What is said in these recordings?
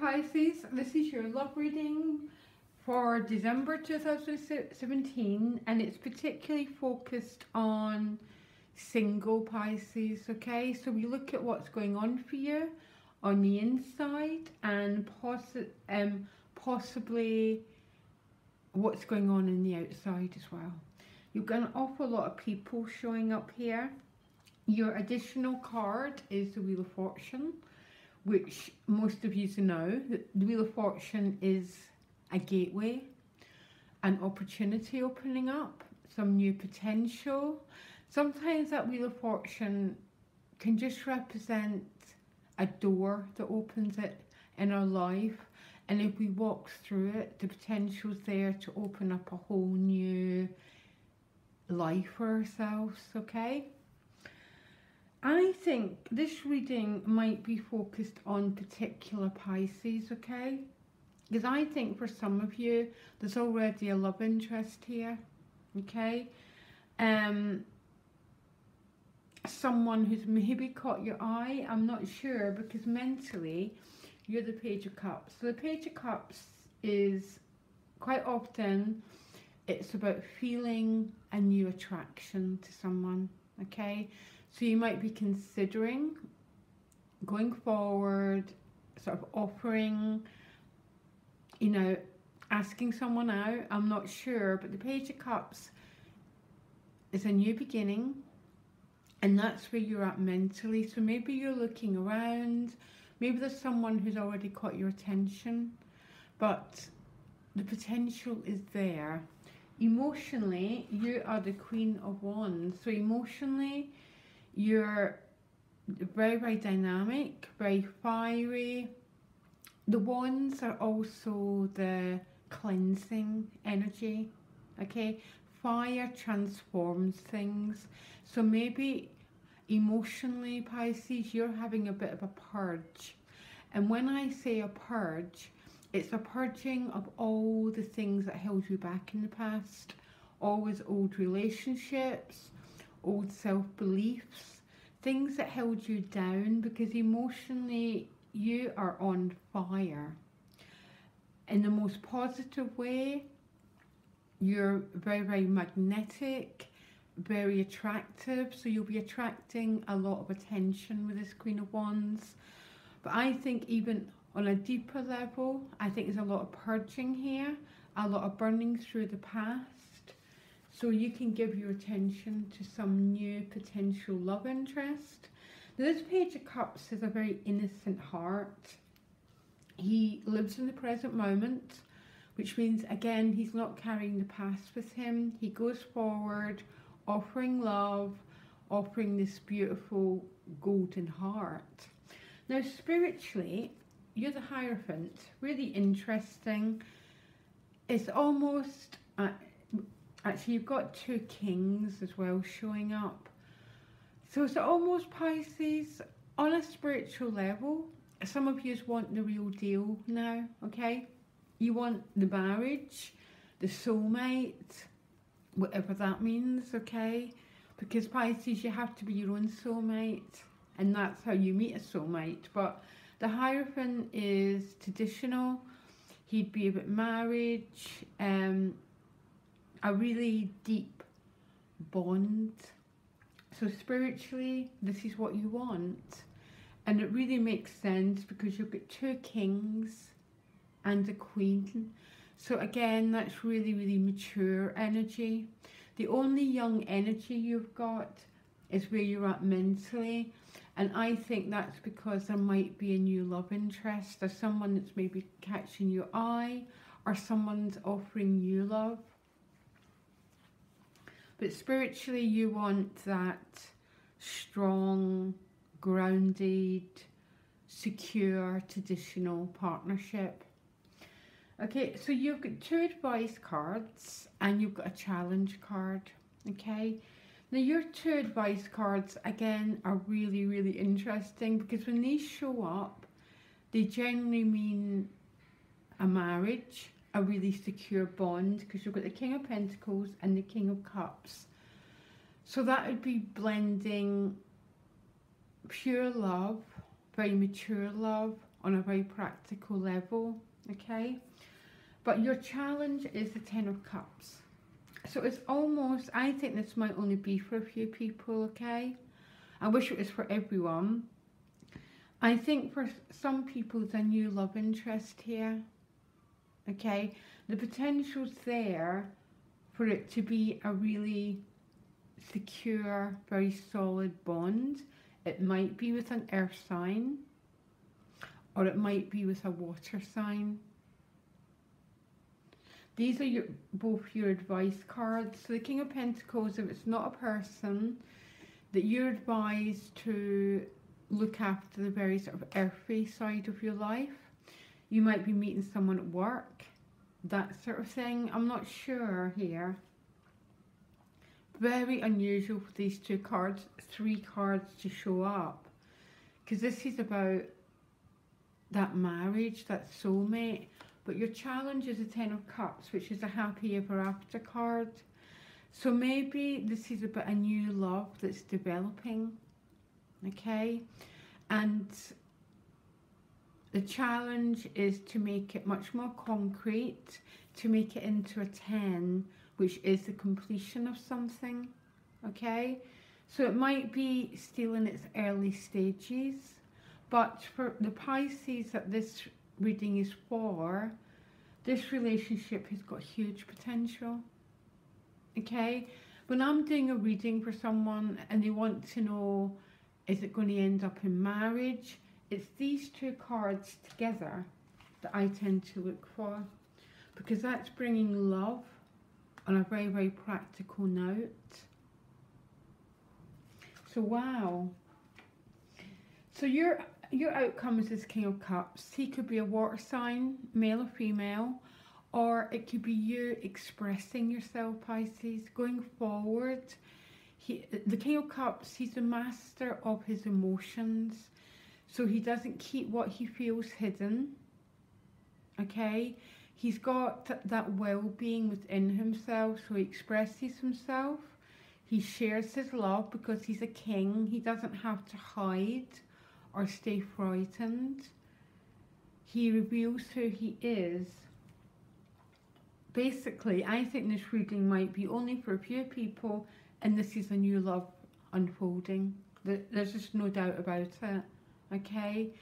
Pisces, this is your love reading for December 2017, and it's particularly focused on single Pisces, okay? So we look at what's going on for you on the inside and possibly what's going on in the outside as well. You've got an awful lot of people showing up here. Your additional card is the Wheel of Fortune, which most of you know. The Wheel of Fortune is a gateway, an opportunity opening up, some new potential. Sometimes that Wheel of Fortune can just represent a door that opens it in our life, and if we walk through it, the potential's there to open up a whole new life for ourselves, okay? I think this reading might be focused on particular Pisces, okay? Because I think for some of you, there's already a love interest here, okay? Someone who's maybe caught your eye, I'm not sure, because mentally, you're the Page of Cups. So the Page of Cups is quite often, it's about feeling a new attraction to someone, okay? So you might be considering going forward, sort of offering, you know, asking someone out. I'm not sure, but the Page of Cups is a new beginning, and that's where you're at mentally. So maybe you're looking around, maybe there's someone who's already caught your attention, but the potential is there. Emotionally, you are the Queen of Wands. So emotionally, you're very, very dynamic, very fiery. The wands are also the cleansing energy, okay? Fire transforms things. So maybe emotionally, Pisces, you're having a bit of a purge. And when I say a purge, it's a purging of all the things that held you back in the past, always old relationships, old self-beliefs, things that held you down, because emotionally you are on fire. In the most positive way, you're very, very magnetic, very attractive, so you'll be attracting a lot of attention with this Queen of Wands. But I think even on a deeper level, I think there's a lot of purging here, a lot of burning through the past. So you can give your attention to some new potential love interest. Now, this Page of Cups has a very innocent heart. He lives in the present moment, which means, again, he's not carrying the past with him. He goes forward, offering love, offering this beautiful golden heart. Now, spiritually, you're the Hierophant. Really interesting. It's almost... actually, you've got two kings as well showing up. So it's almost, Pisces, on a spiritual level, some of you want the real deal now, okay? You want the marriage, the soulmate, whatever that means, okay? Because Pisces, you have to be your own soulmate, and that's how you meet a soulmate. But the Hierophant is traditional. He'd be about marriage, a really deep bond. So spiritually, this is what you want. And it really makes sense because you've got two kings and a queen. So again, that's really, really mature energy. The only young energy you've got is where you're at mentally. And I think that's because there might be a new love interest. There's someone that's maybe catching your eye, or someone's offering you love. But spiritually, you want that strong, grounded, secure, traditional partnership. Okay, so you've got two advice cards and you've got a challenge card, okay? Now, your two advice cards, again, are really, really interesting because when they show up, they generally mean a marriage, a really secure bond, because you've got the King of Pentacles and the King of Cups. So that would be blending pure love, very mature love, on a very practical level, okay? But your challenge is the Ten of Cups. So it's almost, I think this might only be for a few people, okay? I wish it was for everyone. I think for some people there's a new love interest here, okay? The potential's there for it to be a really secure, very solid bond. It might be with an earth sign, or it might be with a water sign. These are both your advice cards. So the King of Pentacles, if it's not a person, that you're advised to look after the very sort of earthy side of your life. You might be meeting someone at work, that sort of thing. I'm not sure here. Very unusual for these three cards to show up, because this is about that marriage, that soulmate. But your challenge is a Ten of Cups, which is a happy ever after card. So maybe this is about a new love that's developing, okay? And the challenge is to make it much more concrete, to make it into a 10, which is the completion of something, okay? So it might be still in its early stages, but for the Pisces that this reading is for, this relationship has got huge potential, okay? When I'm doing a reading for someone and they want to know, is it going to end up in marriage? It's these two cards together that I tend to look for, because that's bringing love on a very, very practical note. So wow. So your outcome is this King of Cups. He could be a water sign, male or female, or it could be you expressing yourself, Pisces, going forward. The King of Cups, he's a master of his emotions, so he doesn't keep what he feels hidden, okay? He's got that well-being within himself, so he expresses himself. He shares his love because he's a king. He doesn't have to hide or stay frightened. He reveals who he is. Basically, I think this reading might be only for a few people, and this is a new love unfolding. There's just no doubt about it, okay?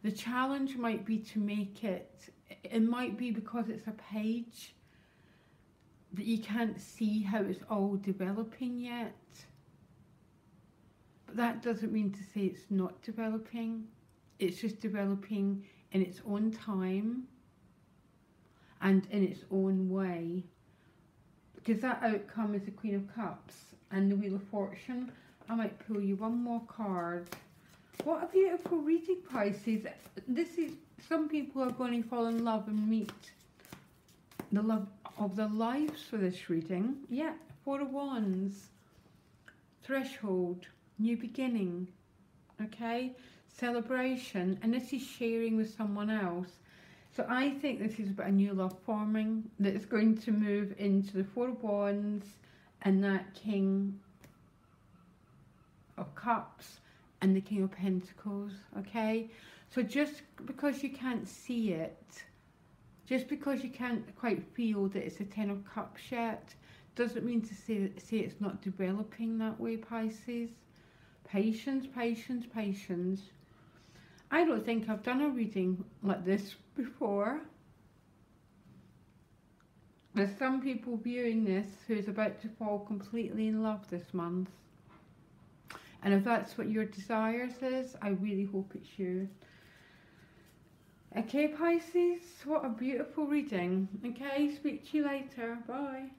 The challenge might be to make it might be because it's a page that you can't see how it's all developing yet. But that doesn't mean to say it's not developing. It's just developing in its own time and in its own way. Because that outcome is the Queen of Cups and the Wheel of Fortune. I might pull you one more card. What a beautiful reading, Pisces. This is, some people are going to fall in love and meet the love of their lives for this reading. Yeah, Four of Wands, threshold, new beginning, okay, celebration, and this is sharing with someone else. So I think this is about a new love forming that is going to move into the Four of Wands and that King of Cups and the King of Pentacles, okay? So just because you can't see it, just because you can't quite feel that it's a Ten of Cups yet, doesn't mean to say it's not developing that way, Pisces. Patience, patience, patience. I don't think I've done a reading like this before. There's some people viewing this who's about to fall completely in love this month. And if that's what your desires is, I really hope it's you. Okay, Pisces, what a beautiful reading. Okay, speak to you later. Bye.